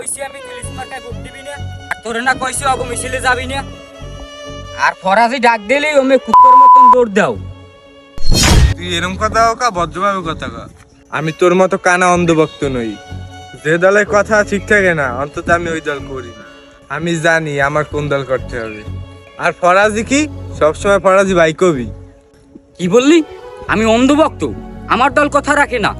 কইছি আমি পুলিশ মার্কায় ভোট দিবি না, আর তোরে না কইছি অব মিছিলে যাবি না। আর ফরাজি ডাক দিলেই ওমে কুত্তর মতন দৌড় দাও। তুই এরকম কথা কা ভদ্রভাবে কথা কা। আমি তোর মতো কানা অন্ধভক্ত নই। যে দলের কথা ঠিক থাকে না অন্তত আমি ওই দল করি না। আমি জানি আমার কোন দল করতে হবে। আর ফরাজি কি সবসময় ফরাজি ভাই কবি। কি বললি? আমি অন্ধভক্ত? আমার দল কথা রাখে না।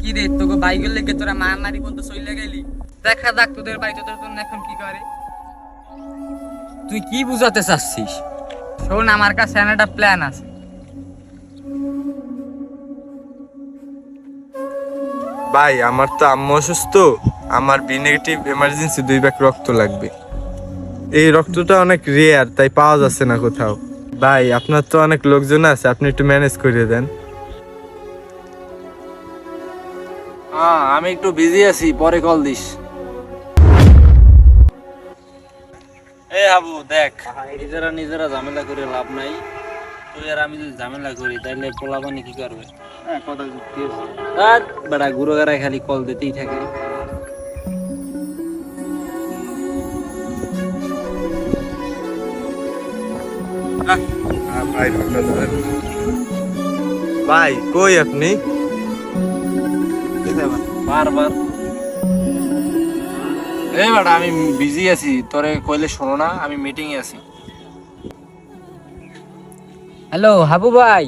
কি রে তোকে বাইকের লেগে তোরা মারামারি বন্ধ চলে গেলি? দেখা যাক তোদের ভাই তোদের জন্য এখন কি করে। তুই কি বুঝাতে চাচ্ছিস? শোন, আমার কাছে একটা প্ল্যান আছে। ভাই আমার তো আম্মু অসুস্থ, আমার বি নেগেটিভ এমার্জেন্সি 2 ব্যাগ রক্ত লাগবে। এই রক্তটা অনেক রেয়ার, তাই পাওয়া যাচ্ছে না কোথাও। ভাই আপনার তো অনেক লোকজন আছে, আপনি একটু ম্যানেজ করে দেন। হ্যাঁ আমি একটু বিজি আছি, পরে কল দিস। এই হাবু দেখ, নিজেরা নিজেরা ঝামেলা করে লাভ নাই। তুই আর আমি যদি ঝামেলা করি তাহলে পোলাপানি কি করবে? হ্যাঁ কথা যুক্তি আছে। আর বেটা গুরুগারায় খালি কল দিতেই থাকে। ভাই কই আপনি? বারবার এই বেটা আমি বিজি আছি, তোরে কইলে শোনো না, আমি মিটিং এ আছি। হ্যালো হাবু ভাই,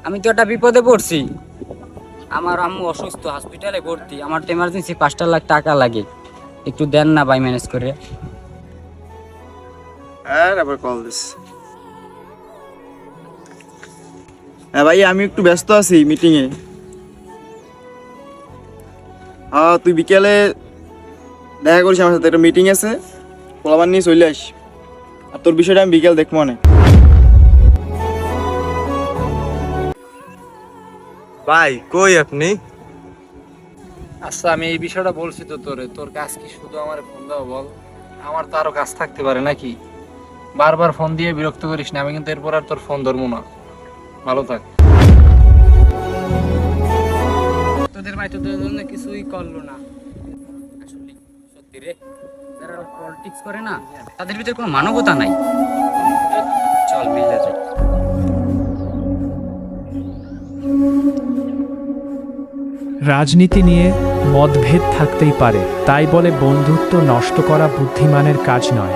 আমি তো একটা বিপদে পড়ছি। আমার আম্মু অসুস্থ, হসপিটালে ভর্তি। আমার তো এমার্জেন্সি 5 লাখ টাকা লাগে, একটু দেন না ভাই ম্যানেজ করে। আর আবার কল দিস। হ্যাঁ ভাই আমি একটু ব্যস্ত আছি মিটিংয়ে। হ্যাঁ তুই বিকেলে দেখা করিস আমার সাথে, একটা মিটিং আছে, পোলাবার নিয়ে চলে আস। আর তোর বিষয়টা আমি বিকেল দেখবো না। ভাই কই আপনি? আচ্ছা আমি এই বিষয়টা বলছি তো তোরে, তোর কাজ কি শুধু আমার ফোন দাও বল? আমার তো আরো কাজ থাকতে পারে নাকি? বারবার ফোন দিয়ে বিরক্ত করিস না, আমি কিন্তু এরপর আর তোর ফোন ধরবো না। ভালো থাক। তোদের ভাই তোদের জন্য কিছুই করলো না। আসলে সত্যি রে, যারা পলিটিক্স করে না তাদের ভিতরে কোনো মানবতা নাই। চল মিলে যাই। রাজনীতি নিয়ে মতভেদ থাকতেই পারে, তাই বলে বন্ধুত্ব নষ্ট করা বুদ্ধিমানের কাজ নয়।